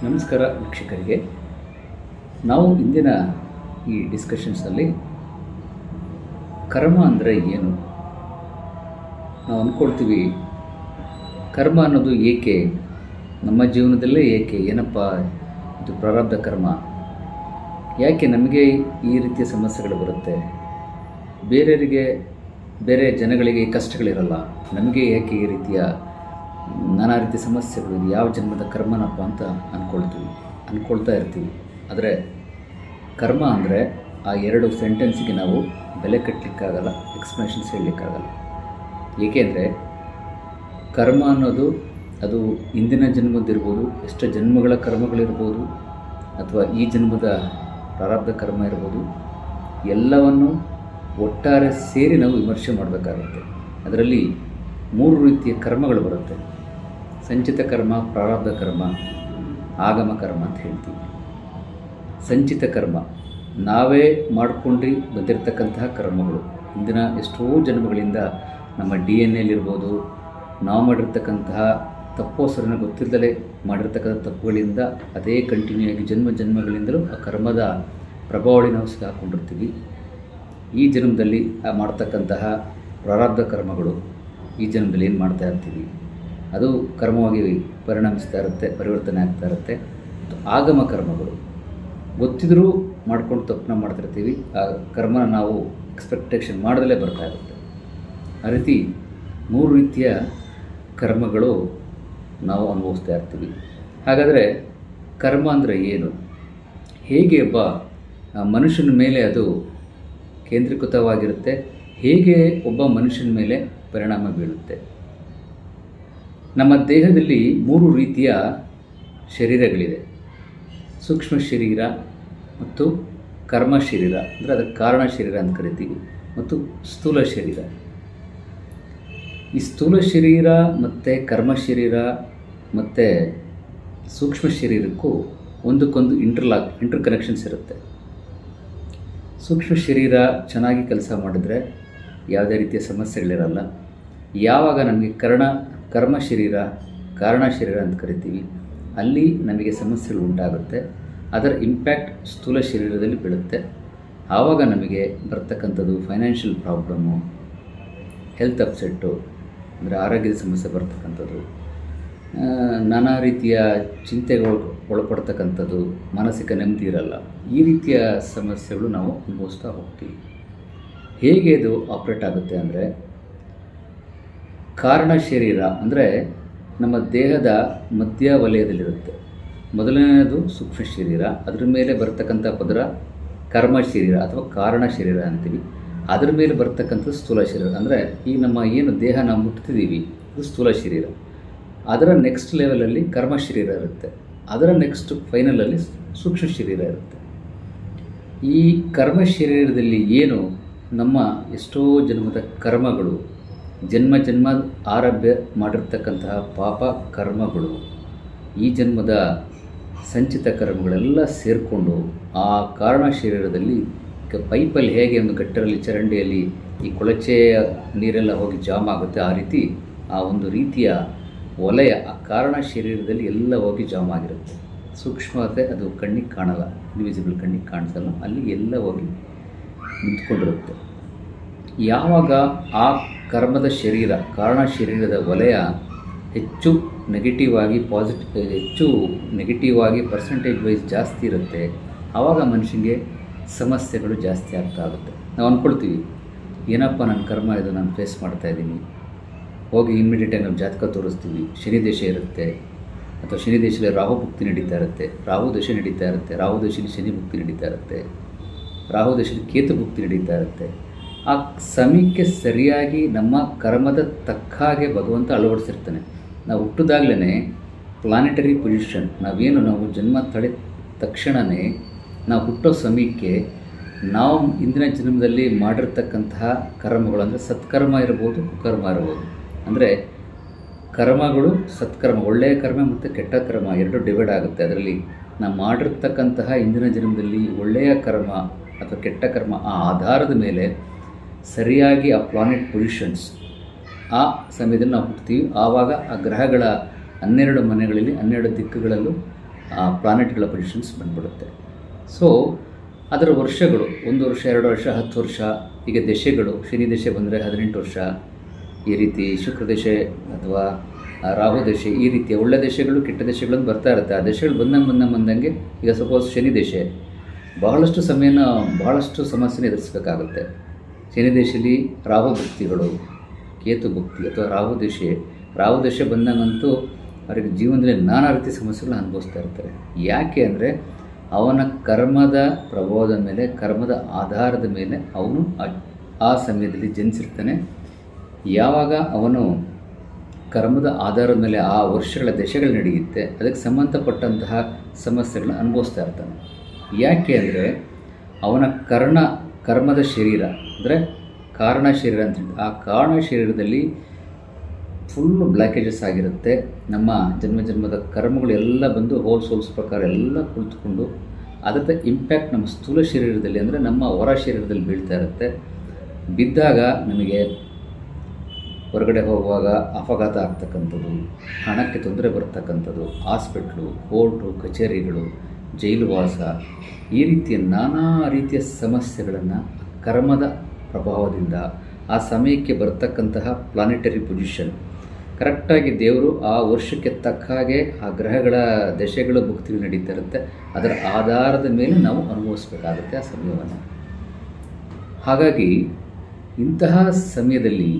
ನಮಸ್ಕಾರ ವೀಕ್ಷಕರಿಗೆ. ನಾವು ಇಂದಿನ ಈ ಡಿಸ್ಕಷನ್ಸಲ್ಲಿ ಕರ್ಮ ಅಂದರೆ ಏನು, ನಾವು ಅಂದ್ಕೊಳ್ತೀವಿ ಕರ್ಮ ಅನ್ನೋದು ಏಕೆ, ನಮ್ಮ ಜೀವನದಲ್ಲೇ ಏಕೆ, ಏನಪ್ಪ ಇದು ಪ್ರಾರಬ್ಧ ಕರ್ಮ, ಯಾಕೆ ನಮಗೆ ಈ ರೀತಿಯ ಸಮಸ್ಯೆಗಳು ಬರುತ್ತೆ, ಬೇರೆಯವರಿಗೆ ಬೇರೆ ಜನಗಳಿಗೆ ಕಷ್ಟಗಳಿರಲ್ಲ, ನಮಗೆ ಯಾಕೆ ಈ ರೀತಿಯ ನಾನಾ ರೀತಿಯ ಸಮಸ್ಯೆಗಳು, ಯಾವ ಜನ್ಮದ ಕರ್ಮನಪ್ಪ ಅಂತ ಅಂದ್ಕೊಳ್ತಾ ಇರ್ತೀವಿ. ಆದರೆ ಕರ್ಮ ಅಂದರೆ ಆ ಎರಡು ಸೆಂಟೆನ್ಸಿಗೆ ನಾವು ಬೆಲೆ ಕಟ್ಟಲಿಕ್ಕಾಗಲ್ಲ, ಎಕ್ಸ್ಪ್ಲನೇಷನ್ಸ್ ಹೇಳಲಿಕ್ಕಾಗಲ್ಲ. ಏಕೆಂದರೆ ಕರ್ಮ ಅನ್ನೋದು ಅದು ಇಂದಿನ ಜನ್ಮದಿರ್ಬೋದು, ಎಷ್ಟು ಜನ್ಮಗಳ ಕರ್ಮಗಳಿರ್ಬೋದು, ಅಥವಾ ಈ ಜನ್ಮದ ಪ್ರಾರಬ್ಧ ಕರ್ಮ ಇರ್ಬೋದು, ಎಲ್ಲವನ್ನು ಒಟ್ಟಾರೆ ಸೇರಿ ನಾವು ವಿಮರ್ಶೆ ಮಾಡಬೇಕಾಗುತ್ತೆ. ಅದರಲ್ಲಿ 3 ರೀತಿಯ ಕರ್ಮಗಳು ಬರುತ್ತೆ: ಸಂಚಿತ ಕರ್ಮ, ಪ್ರಾರಬ್ಧ ಕರ್ಮ, ಆಗಮ ಕರ್ಮ ಅಂತ ಹೇಳ್ತೀವಿ. ಸಂಚಿತ ಕರ್ಮ ನಾವೇ ಮಾಡಿಕೊಂಡು ಬಂದಿರತಕ್ಕಂತಹ ಕರ್ಮಗಳು, ಇಂದಿನ ಎಷ್ಟೋ ಜನ್ಮಗಳಿಂದ ನಮ್ಮ DNA-ಯಲ್ಲಿರ್ಬೋದು, ನಾವು ಮಾಡಿರ್ತಕ್ಕಂತಹ ತಪ್ಪೋ ಸರಿನ ಗೊತ್ತಿಲ್ಲದಲೇ ಮಾಡಿರ್ತಕ್ಕಂಥ ತಪ್ಪುಗಳಿಂದ ಅದೇ ಕಂಟಿನ್ಯೂ ಆಗಿ ಜನ್ಮಗಳಿಂದಲೂ ಆ ಕರ್ಮದ ಪ್ರಭಾವಳಿ ನಾವು ಸಿಗಾಕೊಂಡಿರ್ತೀವಿ. ಈ ಜನ್ಮದಲ್ಲಿ ಮಾಡ್ತಕ್ಕಂತಹ ಪ್ರಾರಬ್ಧ ಕರ್ಮಗಳು ಈ ಜನ್ಮದಲ್ಲಿ ಏನು ಮಾಡ್ತಾ ಇರ್ತೀವಿ, ಅದು ಕರ್ಮವಾಗಿ ಪರಿಣಮಿಸ್ತಾ ಇರುತ್ತೆ, ಪರಿವರ್ತನೆ ಆಗ್ತಾ ಇರುತ್ತೆ. ಆಗಮ ಕರ್ಮಗಳು ಗೊತ್ತಿದ್ರೂ ಮಾಡ್ಕೊಂಡು ತಪ್ಪನ್ನ ಮಾಡ್ತಿರ್ತೀವಿ, ಆ ಕರ್ಮನ ನಾವು ಎಕ್ಸ್ಪೆಕ್ಟೇಷನ್ ಮಾಡದಲ್ಲೇ ಬರ್ತಾ ಇರುತ್ತೆ. ಆ ರೀತಿ 3 ರೀತಿಯ ಕರ್ಮಗಳು ನಾವು ಅನುಭವಿಸ್ತಾ ಇರ್ತೀವಿ. ಹಾಗಾದರೆ ಕರ್ಮ ಅಂದರೆ ಏನು, ಹೇಗೆ ಒಬ್ಬ ಮನುಷ್ಯನ ಮೇಲೆ ಅದು ಕೇಂದ್ರೀಕೃತವಾಗಿರುತ್ತೆ, ಹೇಗೆ ಒಬ್ಬ ಮನುಷ್ಯನ ಮೇಲೆ ಪರಿಣಾಮ ಬೀಳುತ್ತೆ? ನಮ್ಮ ದೇಹದಲ್ಲಿ 3 ರೀತಿಯ ಶರೀರಗಳಿದೆ: ಸೂಕ್ಷ್ಮ ಶರೀರ ಮತ್ತು ಕರ್ಮ ಶರೀರ, ಅಂದರೆ ಅದಕ್ಕೆ ಕಾರಣ ಶರೀರ ಅಂತ ಕರಿತೀವಿ, ಮತ್ತು ಸ್ಥೂಲ ಶರೀರ. ಈ ಸ್ಥೂಲ ಶರೀರ ಮತ್ತು ಕರ್ಮ ಶರೀರ ಮತ್ತು ಸೂಕ್ಷ್ಮ ಶರೀರಕ್ಕೂ ಒಂದಕ್ಕೊಂದು ಇಂಟರ್ ಕನೆಕ್ಷನ್ಸ್ ಇರುತ್ತೆ. ಸೂಕ್ಷ್ಮ ಶರೀರ ಚೆನ್ನಾಗಿ ಕೆಲಸ ಮಾಡಿದ್ರೆ ಯಾವುದೇ ರೀತಿಯ ಸಮಸ್ಯೆಗಳಿರಲ್ಲ. ಯಾವಾಗ ನಮಗೆ ಕರ್ಮ ಶರೀರ, ಕಾರಣ ಶರೀರ ಅಂತ ಕರಿತೀವಿ, ಅಲ್ಲಿ ನಮಗೆ ಸಮಸ್ಯೆಗಳು ಉಂಟಾಗುತ್ತೆ. ಅದರ ಇಂಪ್ಯಾಕ್ಟ್ ಸ್ಥೂಲ ಶರೀರದಲ್ಲಿ ಬೀಳುತ್ತೆ. ಆವಾಗ ನಮಗೆ ಬರ್ತಕ್ಕಂಥದ್ದು ಫೈನಾನ್ಷಿಯಲ್ ಪ್ರಾಬ್ಲಮ್ಮು, ಹೆಲ್ತ್ ಅಪ್ಸೆಟ್ಟು, ಅಂದರೆ ಆರೋಗ್ಯದ ಸಮಸ್ಯೆ ಬರ್ತಕ್ಕಂಥದ್ದು, ನಾನಾ ರೀತಿಯ ಚಿಂತೆಗಳು ಒಳಪಡ್ತಕ್ಕಂಥದ್ದು, ಮಾನಸಿಕ ನೆಮ್ಮದಿ ಇರಲ್ಲ. ಈ ರೀತಿಯ ಸಮಸ್ಯೆಗಳು ನಾವು ಅನುಭವಿಸ್ತಾ ಹೋಗ್ತೀವಿ. ಹೇಗೆ ಇದು ಆಪ್ರೇಟ್ ಆಗುತ್ತೆ ಅಂದರೆ, ಕಾರಣ ಶರೀರ ಅಂದರೆ ನಮ್ಮ ದೇಹದ ಮಧ್ಯ ವಲಯದಲ್ಲಿರುತ್ತೆ. ಮೊದಲನೇದು ಸೂಕ್ಷ್ಮ ಶರೀರ, ಅದರ ಮೇಲೆ ಬರ್ತಕ್ಕಂಥ ಪದರ ಕರ್ಮ ಶರೀರ ಅಥವಾ ಕಾರಣ ಶರೀರ ಅಂತೀವಿ. ಅದರ ಮೇಲೆ ಬರ್ತಕ್ಕಂಥ ಸ್ಥೂಲ ಶರೀರ, ಅಂದರೆ ಈ ನಮ್ಮ ಏನು ದೇಹ ನಾವು ಮುಟ್ತಿದ್ದೀವಿ ಅದು ಸ್ಥೂಲ ಶರೀರ. ಅದರ ನೆಕ್ಸ್ಟ್ ಲೆವೆಲಲ್ಲಿ ಕರ್ಮ ಶರೀರ ಇರುತ್ತೆ, ಅದರ ನೆಕ್ಸ್ಟ್ ಫೈನಲಲ್ಲಿ ಸೂಕ್ಷ್ಮ ಶರೀರ ಇರುತ್ತೆ. ಈ ಕರ್ಮ ಶರೀರದಲ್ಲಿ ಏನು ನಮ್ಮ ಎಷ್ಟೋ ಜನ್ಮದ ಕರ್ಮಗಳು, ಜನ್ಮ ಆರಭ್ಯ ಮಾಡಿರ್ತಕ್ಕಂತಹ ಪಾಪ ಕರ್ಮಗಳು, ಈ ಜನ್ಮದ ಸಂಚಿತ ಕರ್ಮಗಳೆಲ್ಲ ಸೇರಿಕೊಂಡು ಆ ಕಾರಣ ಶರೀರದಲ್ಲಿ ಪೈಪಲ್ಲಿ ಹೇಗೆ ಒಂದು ಗಟ್ಟರಲ್ಲಿ ಚರಂಡಿಯಲ್ಲಿ ಈ ಕೊಳಚೆಯ ನೀರೆಲ್ಲ ಹೋಗಿ ಜಾಮ್ ಆಗುತ್ತೆ, ಆ ರೀತಿ ಆ ಒಂದು ರೀತಿಯ ವಲಯ ಆ ಕಾರಣ ಶರೀರದಲ್ಲಿ ಎಲ್ಲ ಹೋಗಿ ಜಾಮ್ ಆಗಿರುತ್ತೆ. ಸೂಕ್ಷ್ಮತೆ ಅದು ಕಣ್ಣಿಗೆ ಕಾಣಲ್ಲ, ಇನ್ವಿಸಿಬಲ್ ಕಣ್ಣಿಗೆ ಕಾಣಿಸಲ್ಲ, ಅಲ್ಲಿ ಎಲ್ಲ ಹೋಗಿ ನಿಂತ್ಕೊಂಡಿರುತ್ತೆ. ಯಾವಾಗ ಆ ಕರ್ಮದ ಶರೀರ, ಕಾರಣ ಶರೀರದ ವಲಯ ಹೆಚ್ಚು ನೆಗೆಟಿವ್ ಆಗಿ ಪರ್ಸೆಂಟೇಜ್ ವೈಸ್ ಜಾಸ್ತಿ ಇರುತ್ತೆ, ಆವಾಗ ಮನುಷ್ಯನಿಗೆ ಸಮಸ್ಯೆಗಳು ಜಾಸ್ತಿ ಆಗ್ತಾ ಆಗುತ್ತೆ. ನಾವು ಅಂದ್ಕೊಳ್ತೀವಿ ಏನಪ್ಪ ನನ್ನ ಕರ್ಮ ಇದು, ನಾನು ಫೇಸ್ ಮಾಡ್ತಾಯಿದ್ದೀನಿ, ಹೋಗಿ ಇಮ್ಮಿಡಿಯೇಟಾಗಿ ನಾವು ಜಾತಕ ತೋರಿಸ್ತೀವಿ, ಶನಿ ದೇಶ ಇರುತ್ತೆ, ಅಥವಾ ಶನಿ ದೇಶದಲ್ಲಿ ರಾಹು ಭುಕ್ತಿ ನಡೀತಾ ಇರುತ್ತೆ, ರಾಹು ದಶೆ ನಡೀತಾ ಇರುತ್ತೆ, ರಾಹು ದಶೆಯಲ್ಲಿ ಶನಿ ಭುಕ್ತಿ ನಡೀತಾ ಇರುತ್ತೆ, ರಾಹು ದಶೆಯಲ್ಲಿ ಕೇತು ಭುಕ್ತಿ ನಡೀತಾ ಇರುತ್ತೆ. ಆ ಸಮಯಕ್ಕೆ ಸರಿಯಾಗಿ ನಮ್ಮ ಕರ್ಮದ ತಕ್ಕ ಹಾಗೆ ಭಗವಂತ ಅಳವಡಿಸಿರ್ತಾನೆ. ನಾವು ಹುಟ್ಟಿದಾಗಲೇ ಪ್ಲಾನೆಟರಿ ಪೊಸಿಷನ್, ನಾವು ಜನ್ಮ ತಳೆದ ತಕ್ಷಣವೇ ನಾವು ಹುಟ್ಟೋ ಸಮಯಕ್ಕೆ ನಾವು ಇಂದಿನ ಜನ್ಮದಲ್ಲಿ ಮಾಡಿರ್ತಕ್ಕಂತಹ ಕರ್ಮಗಳು, ಅಂದರೆ ಸತ್ಕರ್ಮ ಇರ್ಬೋದು, ಕುಕರ್ಮ ಇರ್ಬೋದು, ಅಂದರೆ ಕರ್ಮಗಳು ಸತ್ಕರ್ಮ, ಒಳ್ಳೆಯ ಕರ್ಮ ಮತ್ತು ಕೆಟ್ಟ ಕರ್ಮ ಎರಡು ಡಿವೈಡ್ ಆಗುತ್ತೆ. ಅದರಲ್ಲಿ ನಾವು ಮಾಡಿರ್ತಕ್ಕಂತಹ ಇಂದಿನ ಜನ್ಮದಲ್ಲಿ ಒಳ್ಳೆಯ ಕರ್ಮ ಅಥವಾ ಕೆಟ್ಟ ಕರ್ಮ ಆ ಆಧಾರದ ಮೇಲೆ ಸರಿಯಾಗಿ ಆ ಪ್ಲಾನೆಟ್ ಪೊಸಿಷನ್ಸ್ ಆ ಸಮಯದಲ್ಲಿ ನಾವು ಹುಡ್ತೀವಿ. ಆವಾಗ ಆ ಗ್ರಹಗಳ 12 ಮನೆಗಳಲ್ಲಿ 12 ದಿಕ್ಕುಗಳಲ್ಲೂ ಪ್ಲಾನೆಟ್ಗಳ ಪೊಸಿಷನ್ಸ್ ಬಂದ್ಬಿಡುತ್ತೆ. ಸೊ ಅದರ ವರ್ಷಗಳು 1 ವರ್ಷ 2 ವರ್ಷ 10 ವರ್ಷ, ಈಗ ದಶೆಗಳು ಶನಿ ದಶೆ ಬಂದರೆ 18 ವರ್ಷ, ಈ ರೀತಿ ಶುಕ್ರ ದಶೆ ಅಥವಾ ರಾಹು ದಶೆ, ಈ ರೀತಿಯ ಒಳ್ಳೆ ದಶೆಗಳು ಕೆಟ್ಟ ದಶೆಗಳನ್ನು ಬರ್ತಾ ಇರುತ್ತೆ. ಆ ದಶೆಗಳು ಬಂದಂಗೆ ಈಗ ಸಪೋಸ್ ಶನಿ ದಶೆ ಬಹಳಷ್ಟು ಸಮಸ್ಯೆನ ಎದುರಿಸಬೇಕಾಗುತ್ತೆ. ಶನಿ ದಶೆಯಲ್ಲಿ ರಾಹು ಭಕ್ತಿಗಳು, ಕೇತು ಭಕ್ತಿ ಅಥವಾ ರಾಹು ದಶೆ ಬಂದಂಗಂತೂ ಅವರಿಗೆ ಜೀವನದಲ್ಲಿ ನಾನಾ ರೀತಿಯ ಸಮಸ್ಯೆಗಳನ್ನ ಅನುಭವಿಸ್ತಾ ಇರ್ತಾರೆ. ಯಾಕೆ ಅಂದರೆ ಅವನ ಕರ್ಮದ ಪ್ರಭಾವದ ಮೇಲೆ, ಕರ್ಮದ ಆಧಾರದ ಮೇಲೆ ಅವನು ಆ ಸಮಯದಲ್ಲಿ ಜನಿಸಿರ್ತಾನೆ. ಯಾವಾಗ ಅವನು ಕರ್ಮದ ಆಧಾರದ ಮೇಲೆ ಆ ವರ್ಷಗಳ ದಶೆಗಳು ನಡೆಯುತ್ತೆ, ಅದಕ್ಕೆ ಸಂಬಂಧಪಟ್ಟಂತಹ ಸಮಸ್ಯೆಗಳನ್ನ ಅನುಭವಿಸ್ತಾ ಇರ್ತಾನೆ. ಯಾಕೆ ಅಂದರೆ ಅವನ ಕರ್ಮದ ಶರೀರ ಅಂದರೆ ಕಾರಣ ಶರೀರ ಅಂತ ಹೇಳಿ, ಆ ಕಾರಣ ಶರೀರದಲ್ಲಿ ಫುಲ್ಲು ಬ್ಲಾಕೇಜಸ್ ಆಗಿರುತ್ತೆ. ನಮ್ಮ ಜನ್ಮದ ಕರ್ಮಗಳು ಎಲ್ಲ ಬಂದು ಹೋಲ್ಸ್ ಪ್ರಕಾರ ಎಲ್ಲ ಕುಳಿತುಕೊಂಡು ಅದರ ಇಂಪ್ಯಾಕ್ಟ್ ನಮ್ಮ ಸ್ಥೂಲ ಶರೀರದಲ್ಲಿ ಅಂದರೆ ನಮ್ಮ ಹೊರ ಶರೀರದಲ್ಲಿ ಬೀಳ್ತಾ ಇರುತ್ತೆ. ಬಿದ್ದಾಗ ನಮಗೆ ಹೊರಗಡೆ ಹೋಗುವಾಗ ಅಪಘಾತ ಆಗ್ತಕ್ಕಂಥದ್ದು, ಹಣಕ್ಕೆ ತೊಂದರೆ ಬರ್ತಕ್ಕಂಥದ್ದು, ಹಾಸ್ಪಿಟ್ಲು, ಕೋರ್ಟು ಕಚೇರಿಗಳು, ಜೈಲು ವಾಸ, ಈ ರೀತಿಯ ನಾನಾ ರೀತಿಯ ಸಮಸ್ಯೆಗಳನ್ನು ಕರ್ಮದ ಪ್ರಭಾವದಿಂದ ಆ ಸಮಯಕ್ಕೆ ಬರ್ತಕ್ಕಂತಹ ಪ್ಲಾನೆಟರಿ ಪೊಸಿಷನ್ ಕರೆಕ್ಟಾಗಿ ದೇವರು ಆ ವರ್ಷಕ್ಕೆ ತಕ್ಕ ಹಾಗೆ ಆ ಗ್ರಹಗಳ ದಶೆಗಳು ಭುಕ್ತಿಗಳು ನಡೀತಾ ಇರುತ್ತೆ. ಅದರ ಆಧಾರದ ಮೇಲೆ ನಾವು ಅನುಭವಿಸ್ಬೇಕಾಗುತ್ತೆ ಆ ಸಮಯವನ್ನು. ಹಾಗಾಗಿ ಇಂತಹ ಸಮಯದಲ್ಲಿ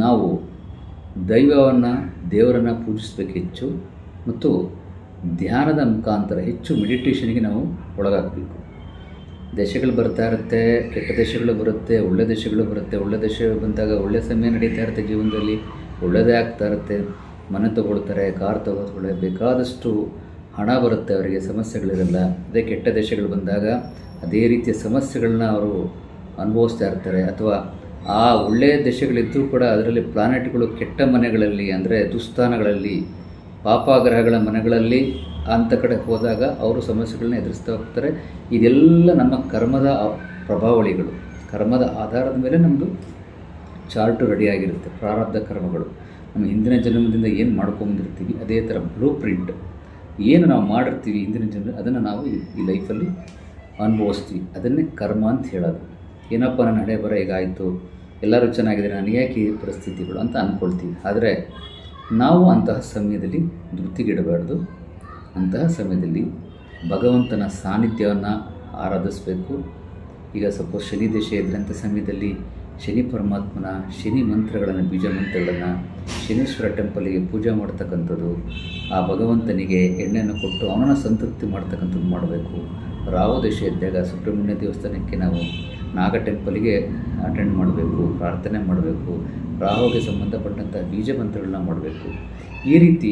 ನಾವು ದೇವರನ್ನು ಪೂಜಿಸಬೇಕು ಹೆಚ್ಚು, ಮತ್ತು ಧ್ಯಾನದ ಮುಖಾಂತರ ಹೆಚ್ಚು ಮೆಡಿಟೇಷನ್ಗೆ ನಾವು ಒಳಗಾಗಬೇಕು. ದಶೆಗಳು ಬರ್ತಾ ಇರುತ್ತೆ, ಕೆಟ್ಟ ದಶೆಗಳು ಬರುತ್ತೆ, ಒಳ್ಳೆ ದಶೆಗಳು ಬರುತ್ತೆ. ಒಳ್ಳೆ ದಶೆ ಬಂದಾಗ ಒಳ್ಳೆ ಸಮಯ ನಡೀತಾ ಇರುತ್ತೆ, ಜೀವನದಲ್ಲಿ ಒಳ್ಳೆಯದೇ ಆಗ್ತಾ ಇರುತ್ತೆ. ಮನೆ ತೊಗೊಳ್ತಾರೆ, ಕಾರ್ ತೊಗೊಳ್ತಾರೆ, ಬೇಕಾದಷ್ಟು ಹಣ ಬರುತ್ತೆ, ಅವರಿಗೆ ಸಮಸ್ಯೆಗಳಿರಲ್ಲ. ಅದೇ ಕೆಟ್ಟ ದಶೆಗಳು ಬಂದಾಗ ಅದೇ ರೀತಿಯ ಸಮಸ್ಯೆಗಳನ್ನ ಅವರು ಅನುಭವಿಸ್ತಾ ಇರ್ತಾರೆ. ಅಥವಾ ಆ ಒಳ್ಳೆಯ ದಶೆಗಳಿದ್ದರೂ ಕೂಡ ಅದರಲ್ಲಿ ಪ್ಲಾನೆಟ್ಗಳು ಕೆಟ್ಟ ಮನೆಗಳಲ್ಲಿ ಅಂದರೆ ದುಸ್ಥಾನಗಳಲ್ಲಿ, ಪಾಪಗ್ರಹಗಳ ಮನೆಗಳಲ್ಲಿ ಅಂಥ ಕಡೆ ಹೋದಾಗ ಅವರು ಸಮಸ್ಯೆಗಳನ್ನ ಎದುರಿಸ್ತಾ ಹೋಗ್ತಾರೆ. ಇದೆಲ್ಲ ನಮ್ಮ ಕರ್ಮದ ಪ್ರಭಾವಳಿಗಳು, ಕರ್ಮದ ಆಧಾರದ ಮೇಲೆ ನಮ್ಮದು ಚಾರ್ಟು ರೆಡಿಯಾಗಿರುತ್ತೆ. ಪ್ರಾರಬ್ಧ ಕರ್ಮಗಳು ನಮ್ಮ ಹಿಂದಿನ ಜನ್ಮದಿಂದ ಏನು ಮಾಡ್ಕೊಂಬಂದಿರ್ತೀವಿ, ಅದೇ ಥರ ಬ್ಲೂ ಪ್ರಿಂಟ್ ಏನು ನಾವು ಮಾಡಿರ್ತೀವಿ ಹಿಂದಿನ ಜನ್ಮ, ಅದನ್ನು ನಾವು ಈ ಲೈಫಲ್ಲಿ ಅನುಭವಿಸ್ತೀವಿ. ಅದನ್ನೇ ಕರ್ಮ ಅಂತ ಹೇಳೋದು. ಏನಪ್ಪ ನನ್ನ ಹಣೆ ಬರ ಹೀಗಾಯಿತು, ಎಲ್ಲರೂ ಚೆನ್ನಾಗಿದ್ದಾರೆ, ನನಗೆ ಯಾಕೆ ಈ ಪರಿಸ್ಥಿತಿಗಳು ಅಂತ ಅಂದ್ಕೊಳ್ತೀವಿ. ಆದರೆ ನಾವು ಅಂತಹ ಸಮಯದಲ್ಲಿ ಧೃತಿಗಿಡಬಾರ್ದು. ಅಂತಹ ಸಮಯದಲ್ಲಿ ಭಗವಂತನ ಸಾನ್ನಿಧ್ಯವನ್ನು ಆರಾಧಿಸಬೇಕು. ಈಗ ಸಪೋಸ್ ಶನಿ ದಶೆ ಇದ್ದಂಥ ಸಮಯದಲ್ಲಿ ಶನಿ ಪರಮಾತ್ಮನ ಶನಿ ಮಂತ್ರಗಳನ್ನು, ಬೀಜ ಮಂತ್ರಗಳನ್ನು ಶನೀಶ್ವರ ಟೆಂಪಲಿಗೆ ಪೂಜೆ ಮಾಡ್ತಕ್ಕಂಥದ್ದು, ಆ ಭಗವಂತನಿಗೆ ಎಣ್ಣೆಯನ್ನು ಕೊಟ್ಟು ಅವನನ್ನು ಸಂತೃಪ್ತಿ ಮಾಡ್ತಕ್ಕಂಥದ್ದು ಮಾಡಬೇಕು. ರಾಹು ದಶೆ ಇದ್ದಾಗ ಸುಬ್ರಹ್ಮಣ್ಯ ದೇವಸ್ಥಾನಕ್ಕೆ ನಾವು ನಾಗ ಟೆಂಪಲಿಗೆ ಅಟೆಂಡ್ ಮಾಡಬೇಕು, ಪ್ರಾರ್ಥನೆ ಮಾಡಬೇಕು, ರಾಹುಗೆ ಸಂಬಂಧಪಟ್ಟಂಥ ಬೀಜ ಮಂತ್ರಗಳನ್ನ ಮಾಡಬೇಕು. ಈ ರೀತಿ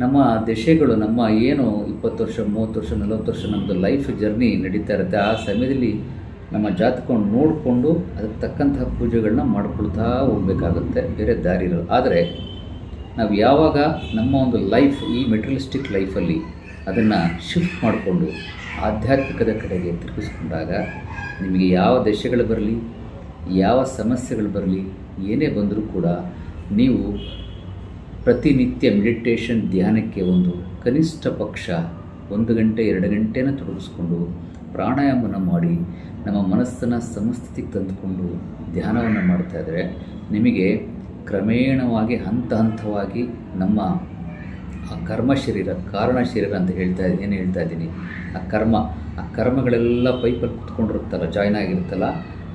ನಮ್ಮ ದಶೆಗಳು, ನಮ್ಮ ಏನು 20 ವರ್ಷ 30 ವರ್ಷ 40 ವರ್ಷ ನಮ್ಮದು ಲೈಫ್ ಜರ್ನಿ ನಡೀತಾ ಇರುತ್ತೆ, ಆ ಸಮಯದಲ್ಲಿ ನಮ್ಮ ಜಾತಕವನ್ನು ನೋಡಿಕೊಂಡು ಅದಕ್ಕೆ ತಕ್ಕಂತಹ ಪೂಜೆಗಳನ್ನ ಮಾಡ್ಕೊಳ್ತಾ ಹೋಗಬೇಕಾಗುತ್ತೆ, ಬೇರೆ ದಾರಿ ಇರೋದು. ಆದರೆ ನಾವು ಯಾವಾಗ ನಮ್ಮ ಒಂದು ಲೈಫ್ ಈ ಮೆಟೀರಿಯಲಿಸ್ಟಿಕ್ ಲೈಫಲ್ಲಿ ಅದನ್ನು ಶಿಫ್ಟ್ ಮಾಡಿಕೊಂಡು ಆಧ್ಯಾತ್ಮಿಕದ ಕಡೆಗೆ ತಿರುಗಿಸ್ಕೊಂಡಾಗ ನಿಮಗೆ ಯಾವ ದಶೆಗಳು ಬರಲಿ, ಯಾವ ಸಮಸ್ಯೆಗಳು ಬರಲಿ, ಏನೇ ಬಂದರೂ ಕೂಡ ನೀವು ಪ್ರತಿನಿತ್ಯ ಮೆಡಿಟೇಷನ್ ಧ್ಯಾನಕ್ಕೆ ಒಂದು ಕನಿಷ್ಠ ಪಕ್ಷ 1 ಗಂಟೆ 2 ಗಂಟೆನ ತೊಡಗಿಸ್ಕೊಂಡು ಪ್ರಾಣಾಯಾಮನ ಮಾಡಿ ನಮ್ಮ ಮನಸ್ಸನ್ನು ಸಮಸ್ಥಿತಿಗೆ ತಂದುಕೊಂಡು ಧ್ಯಾನವನ್ನು ಮಾಡ್ತಾಯಿದ್ರೆ ನಿಮಗೆ ಕ್ರಮೇಣವಾಗಿ ಹಂತವಾಗಿ ನಮ್ಮ ಆ ಕರ್ಮ ಶರೀರ, ಕಾರಣ ಶರೀರ ಅಂತ ಏನು ಹೇಳ್ತಾ ಇದ್ದೀನಿ, ಆ ಕರ್ಮಗಳೆಲ್ಲ ಪೈಪಲ್ಲಿ ಕುತ್ಕೊಂಡಿರುತ್ತಲ್ಲ, ಜಾಯ್ನ್ ಆಗಿರುತ್ತಲ್ಲ,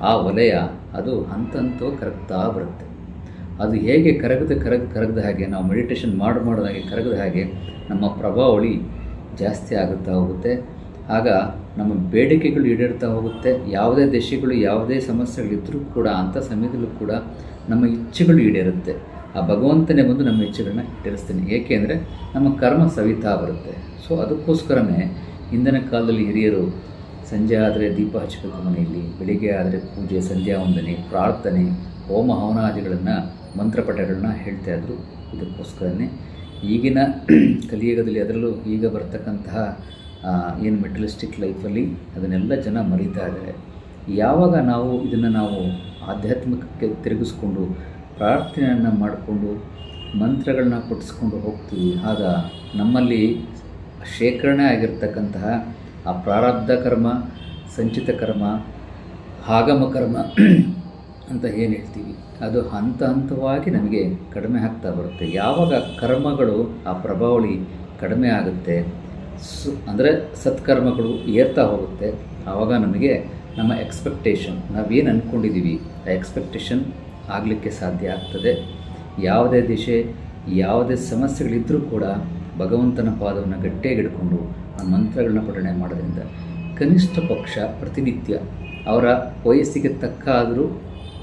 ಆ ವಲಯ ಅದು ಹಂತವಾಗಿ ಕರಗ್ತಾ ಬರುತ್ತೆ. ಅದು ಹೇಗೆ ಕರಗದ ಹಾಗೆ ನಾವು ಮೆಡಿಟೇಷನ್ ಮಾಡಿದಾಗೆ ಕರಗದ ಹಾಗೆ ನಮ್ಮ ಪ್ರಭಾವಳಿ ಜಾಸ್ತಿ ಆಗುತ್ತಾ ಹೋಗುತ್ತೆ. ಆಗ ನಮ್ಮ ಬೇಡಿಕೆಗಳು ಈಡೇರ್ತಾ ಹೋಗುತ್ತೆ. ಯಾವುದೇ ದಶೆಗಳು, ಯಾವುದೇ ಸಮಸ್ಯೆಗಳಿದ್ದರೂ ಕೂಡ ಅಂಥ ಸಮಯದಲ್ಲೂ ಕೂಡ ನಮ್ಮ ಇಚ್ಛೆಗಳು ಈಡೇರುತ್ತೆ. ಆ ಭಗವಂತನೇ ಬಂದು ನಮ್ಮ ಇಚ್ಛೆಗಳನ್ನ ಈಡೇರಿಸ್ತಾನೆ. ಏಕೆ ಅಂದರೆ ನಮ್ಮ ಕರ್ಮ ಸವಿತಾ ಬರುತ್ತೆ. ಸೊ ಅದಕ್ಕೋಸ್ಕರನೇ ಹಿಂದಿನ ಕಾಲದಲ್ಲಿ ಹಿರಿಯರು ಸಂಜೆ ಆದರೆ ದೀಪ ಹಚ್ಚಬೇಕು ಮನೆಯಲ್ಲಿ, ಬೆಳಿಗ್ಗೆ ಆದರೆ ಪೂಜೆ, ಸಂಧ್ಯಾ ವಂದನೆ, ಪ್ರಾರ್ಥನೆ, ಹೋಮ ಹವನಾದಿಗಳನ್ನು, ಮಂತ್ರಪಠಗಳನ್ನ ಹೇಳ್ತಾ ಇದ್ದರು. ಇದಕ್ಕೋಸ್ಕರನೇ ಈಗಿನ ಕಲಿಯುಗದಲ್ಲಿ, ಅದರಲ್ಲೂ ಈಗ ಬರ್ತಕ್ಕಂತಹ ಏನು ಮೆಟೀರಿಯಲಿಸ್ಟಿಕ್ ಲೈಫಲ್ಲಿ ಅದನ್ನೆಲ್ಲ ಜನ ಮರೀತಾ ಇದ್ದಾರೆ. ಯಾವಾಗ ನಾವು ಇದನ್ನು ಆಧ್ಯಾತ್ಮಿಕಕ್ಕೆ ತಿರುಗಿಸ್ಕೊಂಡು ಪ್ರಾರ್ಥನೆಯನ್ನು ಮಾಡಿಕೊಂಡು ಮಂತ್ರಗಳನ್ನ ಪಠಿಸ್ಕೊಂಡು ಹೋಗ್ತೀವಿ, ಆಗ ನಮ್ಮಲ್ಲಿ ಶೇಖರಣೆ ಆಗಿರ್ತಕ್ಕಂತಹ ಆ ಪ್ರಾರಬ್ಧ ಕರ್ಮ, ಸಂಚಿತ ಕರ್ಮ, ಆಗಮ ಕರ್ಮ ಅಂತ ಏನು ಹೇಳ್ತೀವಿ, ಅದು ಹಂತ ಹಂತವಾಗಿ ನಮಗೆ ಕಡಿಮೆ ಆಗ್ತಾ ಬರುತ್ತೆ. ಯಾವಾಗ ಕರ್ಮಗಳು ಆ ಪ್ರಭಾವಳಿ ಕಡಿಮೆ ಆಗುತ್ತೆ, ಅಂದರೆ ಸತ್ಕರ್ಮಗಳು ಏರ್ತಾ ಹೋಗುತ್ತೆ, ಆವಾಗ ನಮಗೆ ನಮ್ಮ ಎಕ್ಸ್ಪೆಕ್ಟೇಷನ್, ನಾವೇನು ಅಂದ್ಕೊಂಡಿದ್ದೀವಿ ಆ ಎಕ್ಸ್ಪೆಕ್ಟೇಷನ್ ಆಗಲಿಕ್ಕೆ ಸಾಧ್ಯ ಆಗ್ತದೆ. ಯಾವುದೇ ದಿಶೆ, ಯಾವುದೇ ಸಮಸ್ಯೆಗಳಿದ್ದರೂ ಕೂಡ ಭಗವಂತನ ಪಾದವನ್ನು ಗಟ್ಟಿಯಾಗಿ ಹಿಡ್ಕೊಂಡು ಆ ಮಂತ್ರಗಳನ್ನ ಪಠಣೆ ಮಾಡೋದ್ರಿಂದ ಕನಿಷ್ಠ ಪಕ್ಷ ಪ್ರತಿನಿತ್ಯ ಅವರ ವಯಸ್ಸಿಗೆ ತಕ್ಕ ಆದರೂ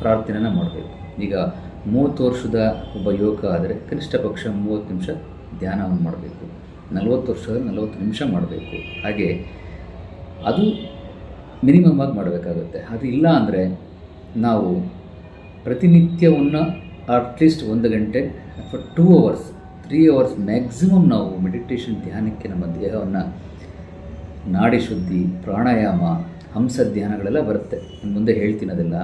ಪ್ರಾರ್ಥನೆನ ಮಾಡಬೇಕು. ಈಗ 30 ವರ್ಷದ ಒಬ್ಬ ಯುವಕ ಆದರೆ ಕನಿಷ್ಠ ಪಕ್ಷ 30 ನಿಮಿಷ ಧ್ಯಾನವನ್ನು ಮಾಡಬೇಕು, 40 ವರ್ಷದಲ್ಲಿ 40 ನಿಮಿಷ ಮಾಡಬೇಕು. ಹಾಗೆ ಅದು ಮಿನಿಮಮ್ ಆಗಿ ಮಾಡಬೇಕಾಗುತ್ತೆ. ಅದು ಇಲ್ಲ ಅಂದರೆ ನಾವು ಪ್ರತಿನಿತ್ಯವನ್ನು ಅಟ್ಲೀಸ್ಟ್ 1 ಗಂಟೆ ಅಥವಾ 2 ಅವರ್ಸ್ 3 ಅವರ್ಸ್ ಮ್ಯಾಕ್ಸಿಮಮ್ ನಾವು ಮೆಡಿಟೇಷನ್ ಧ್ಯಾನಕ್ಕೆ ನಮ್ಮ ದೇಹವನ್ನು ನಾಡಿ ಶುದ್ಧಿ, ಪ್ರಾಣಾಯಾಮ, ಹಂಸ ಧ್ಯಾನಗಳೆಲ್ಲ ಬರುತ್ತೆ, ನಾನು ಮುಂದೆ ಹೇಳ್ತೀನಿ ಅದೆಲ್ಲ.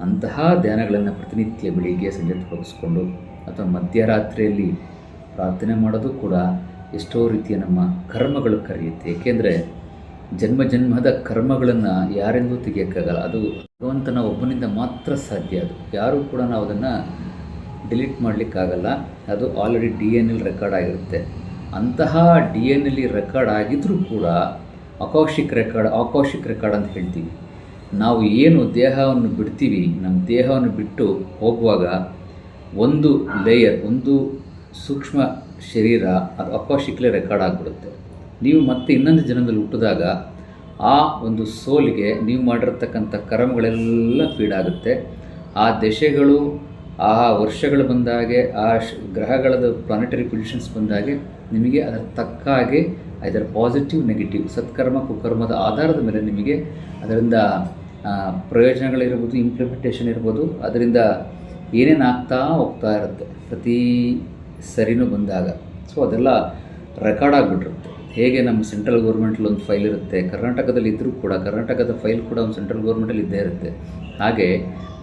ಅಂತಹ ಧ್ಯಾನಗಳನ್ನು ಪ್ರತಿನಿತ್ಯ ಬೆಳಿಗ್ಗೆ ಸಂಜೆ ತೊಡಗಿಸ್ಕೊಂಡು ಅಥವಾ ಮಧ್ಯರಾತ್ರಿಯಲ್ಲಿ ಪ್ರಾರ್ಥನೆ ಮಾಡೋದು ಕೂಡ ಎಷ್ಟೋ ರೀತಿಯ ನಮ್ಮ ಕರ್ಮಗಳು ಕರೆಯುತ್ತೆ. ಏಕೆಂದರೆ ಜನ್ಮ ಜನ್ಮದ ಕರ್ಮಗಳನ್ನು ಯಾರೆಂದೂ ತೆಗಿಯೋಕ್ಕಾಗಲ್ಲ. ಅದು ಭಗವಂತನ ಒಬ್ಬನಿಂದ ಮಾತ್ರ ಸಾಧ್ಯ. ಅದು ಯಾರೂ ಕೂಡ ನಾವು ಅದನ್ನು ಡಿಲೀಟ್ ಮಾಡಲಿಕ್ಕಾಗಲ್ಲ. ಅದು ಆಲ್ರೆಡಿ DNA ರೆಕಾರ್ಡ್ ಆಗಿರುತ್ತೆ. ಅಂತಹ DNA ರೆಕಾರ್ಡ್ ಆಗಿದ್ದರೂ ಕೂಡ ಅಕೌಶಿಕ್ ರೆಕಾರ್ಡ್ ಅಂತ ಹೇಳ್ತೀವಿ. ನಾವು ಏನು ದೇಹವನ್ನು ಬಿಡ್ತೀವಿ, ನಮ್ಮ ದೇಹವನ್ನು ಬಿಟ್ಟು ಹೋಗುವಾಗ ಒಂದು ಲೇಯರ್, ಒಂದು ಸೂಕ್ಷ್ಮ ಶರೀರ ಅದು ಅಕೌಶಿಕ್ಲೇ ರೆಕಾರ್ಡ್ ಆಗಿಬಿಡುತ್ತೆ. ನೀವು ಮತ್ತೆ ಇನ್ನೊಂದು ಜನ್ಮದಲ್ಲಿ ಹುಟ್ಟಿದಾಗ ಆ ಒಂದು ಸೋಲಿಗೆ ನೀವು ಮಾಡಿರ್ತಕ್ಕಂಥ ಕರ್ಮಗಳೆಲ್ಲ ಫೀಡ್ ಆಗುತ್ತೆ. ಆ ದಶೆಗಳು, ಆ ವರ್ಷಗಳು ಬಂದಾಗೆ, ಆ ಗ್ರಹಗಳದ್ದು ಪ್ಲಾನೆಟರಿ ಪೊಸಿಷನ್ಸ್ ಬಂದಾಗೆ ನಿಮಗೆ ಅದರ ತಕ್ಕ ಹಾಗೆ ಇದರ ಪಾಸಿಟಿವ್ ನೆಗೆಟಿವ್ ಸತ್ಕರ್ಮ ಕುಕರ್ಮದ ಆಧಾರದ ಮೇಲೆ ನಿಮಗೆ ಅದರಿಂದ ಪ್ರಯೋಜನಗಳಿರ್ಬೋದು, ಇಂಪ್ಲಿಮೆಂಟೇಷನ್ ಇರ್ಬೋದು, ಅದರಿಂದ ಏನೇನು ಆಗ್ತಾ ಹೋಗ್ತಾ ಇರುತ್ತೆ ಪ್ರತಿ ಸರಿನೂ ಬಂದಾಗ. ಸೊ ಅದೆಲ್ಲ ರೆಕಾರ್ಡ್ ಆಗಿಬಿಟ್ಟಿರುತ್ತೆ. ಹೇಗೆ ನಮ್ಮ ಸೆಂಟ್ರಲ್ ಗೌರ್ಮೆಂಟಲ್ಲಿ ಒಂದು ಫೈಲ್ ಇರುತ್ತೆ, ಕರ್ನಾಟಕದಲ್ಲಿ ಇದ್ದರೂ ಕೂಡ ಕರ್ನಾಟಕದ ಫೈಲ್ ಕೂಡ ಒಂದು ಸೆಂಟ್ರಲ್ ಗೌರ್ಮೆಂಟಲ್ಲಿ ಇದ್ದೇ ಇರುತ್ತೆ. ಹಾಗೆ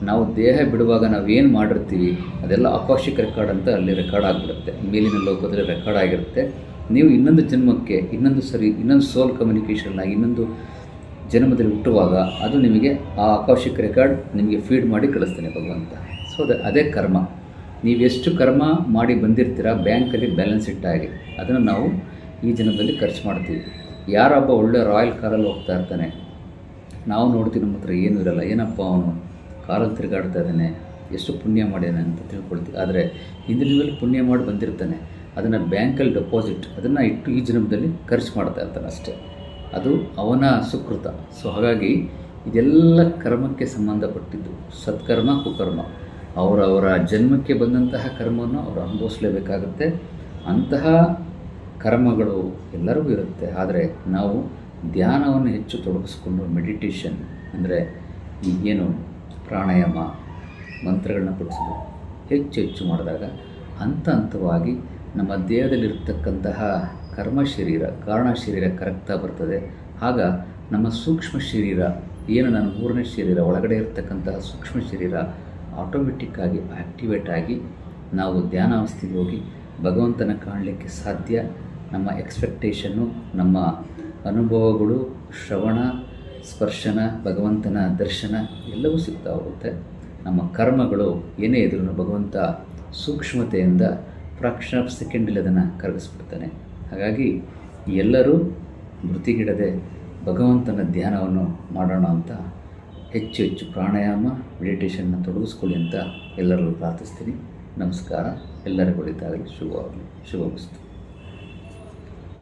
ನಾವು ದೇಹ ಬಿಡುವಾಗ ನಾವೇನು ಮಾಡಿರ್ತೀವಿ ಅದೆಲ್ಲ ಅಕೌಶಿಕ್ ರೆಕಾರ್ಡ್ ಅಂತ ಅಲ್ಲಿ ರೆಕಾರ್ಡ್ ಆಗಿಬಿಡುತ್ತೆ, ಮೇಲಿನ ಲೋಕದಲ್ಲಿ ರೆಕಾರ್ಡ್ ಆಗಿರುತ್ತೆ. ನೀವು ಇನ್ನೊಂದು ಜನ್ಮಕ್ಕೆ ಇನ್ನೊಂದು ಸೋಲ್ ಕಮ್ಯುನಿಕೇಷನ್ನ ಇನ್ನೊಂದು ಜನ್ಮದಲ್ಲಿ ಹುಟ್ಟುವಾಗ ಅದು ನಿಮಗೆ ಆ ಅಕೌಶಿಕ್ ರೆಕಾರ್ಡ್ ನಿಮಗೆ ಫೀಡ್ ಮಾಡಿ ಕಳಿಸ್ತಾನೆ ಭಗವಂತ. ಸೊ ಅದೇ ಕರ್ಮ. ನೀವು ಎಷ್ಟು ಕರ್ಮ ಮಾಡಿ ಬಂದಿರ್ತೀರ ಬ್ಯಾಂಕಲ್ಲಿ ಬ್ಯಾಲೆನ್ಸ್ ಇಟ್ಟಾಗಿ ಅದನ್ನು ನಾವು ಈ ಜನ್ಮದಲ್ಲಿ ಖರ್ಚು ಮಾಡ್ತೀವಿ. ಯಾರೊಬ್ಬ ಒಳ್ಳೆ ರಾಯಲ್ ಕಾರಲ್ಲಿ ಹೋಗ್ತಾ ಇರ್ತಾನೆ, ನಾವು ನೋಡ್ತೀವಿ ನಮ್ಮ ಹತ್ರ ಏನೂ ಇರಲ್ಲ, ಏನಪ್ಪ ಅವನು ಕಾರಲ್ಲಿ ತಿರುಗಾಡ್ತಾ ಇದ್ದಾನೆ, ಎಷ್ಟು ಪುಣ್ಯ ಮಾಡ್ಯಾನೆ ಅಂತ ತಿಳ್ಕೊಳ್ತೀವಿ. ಆದರೆ ಹಿಂದಿನಲ್ಲಿ ಪುಣ್ಯ ಮಾಡಿ ಬಂದಿರ್ತಾನೆ, ಅದನ್ನು ಬ್ಯಾಂಕಲ್ಲಿ ಡೆಪಾಸಿಟ್ ಅದನ್ನು ಇಟ್ಟು ಈ ಜನ್ಮದಲ್ಲಿ ಖರ್ಚು ಮಾಡ್ತಾ ಇರ್ತಾನೆ ಅಷ್ಟೇ. ಅದು ಅವನ ಸುಕೃತ. ಸೊ ಹಾಗಾಗಿ ಇದೆಲ್ಲ ಕರ್ಮಕ್ಕೆ ಸಂಬಂಧಪಟ್ಟಿದ್ದು. ಸತ್ಕರ್ಮ ಕುಕರ್ಮ ಅವರವರ ಜನ್ಮಕ್ಕೆ ಬಂದಂತಹ ಕರ್ಮವನ್ನು ಅವರು ಅನುಭವಿಸಲೇಬೇಕಾಗುತ್ತೆ. ಅಂತಹ ಕರ್ಮಗಳು ಎಲ್ಲರಿಗೂ ಇರುತ್ತೆ. ಆದರೆ ನಾವು ಧ್ಯಾನವನ್ನು ಹೆಚ್ಚು ತೊಡಗಿಸ್ಕೊಂಡು ಮೆಡಿಟೇಷನ್ ಅಂದರೆ ಈಗೇನು ಪ್ರಾಣಾಯಾಮ ಮಂತ್ರಗಳನ್ನ ಪಠಿಸೋದು ಹೆಚ್ಚು ಮಾಡಿದಾಗ ಹಂತ ಹಂತವಾಗಿ ನಮ್ಮ ದೇಹದಲ್ಲಿರ್ತಕ್ಕಂತಹ ಕರ್ಮ ಶರೀರ, ಕಾರಣ ಶರೀರ ಕರಗ್ತಾ ಬರ್ತದೆ. ಆಗ ನಮ್ಮ ಸೂಕ್ಷ್ಮ ಶರೀರ ಏನು ನನ್ನ 3ನೇ ಶರೀರ ಒಳಗಡೆ ಇರತಕ್ಕಂತಹ ಸೂಕ್ಷ್ಮ ಶರೀರ ಆಟೋಮೆಟಿಕ್ಕಾಗಿ ಆ್ಯಕ್ಟಿವೇಟ್ ಆಗಿ ನಾವು ಧ್ಯಾನಾವಸ್ಥೆಗೆ ಹೋಗಿ ಭಗವಂತನ ಕಾಣಲಿಕ್ಕೆ ಸಾಧ್ಯ. ನಮ್ಮ ಎಕ್ಸ್ಪೆಕ್ಟೇಷನ್ನು, ನಮ್ಮ ಅನುಭವಗಳು, ಶ್ರವಣ, ಸ್ಪರ್ಶನ, ಭಗವಂತನ ದರ್ಶನ ಎಲ್ಲವೂ ಸಿಗ್ತಾ ಹೋಗುತ್ತೆ. ನಮ್ಮ ಕರ್ಮಗಳು ಏನೇ ಇದ್ರೂ ಭಗವಂತ ಸೂಕ್ಷ್ಮತೆಯಿಂದ ಫ್ರಾಕ್ಷನ್ ಆಫ್ ಸೆಕೆಂಡಲ್ಲಿ ಅದನ್ನು ಕರಗಿಸ್ಬಿಡ್ತಾನೆ. ಹಾಗಾಗಿ ಎಲ್ಲರೂ ಮೃತಿಗಿಡದೆ ಭಗವಂತನ ಧ್ಯಾನವನ್ನು ಮಾಡೋಣ ಅಂತ ಹೆಚ್ಚು ಪ್ರಾಣಾಯಾಮ ಮೆಡಿಟೇಷನ್ನ ತೊಡಗಿಸ್ಕೊಳ್ಳಿ ಅಂತ ಎಲ್ಲರೂ ಪ್ರಾರ್ಥಿಸ್ತೀನಿ. ನಮಸ್ಕಾರ. ಎಲ್ಲರಿಗೂ ಒಳಿತಾಗಲಿ, ಶುಭವಾಗಲಿ, ಶುಭಮಸ್ತು.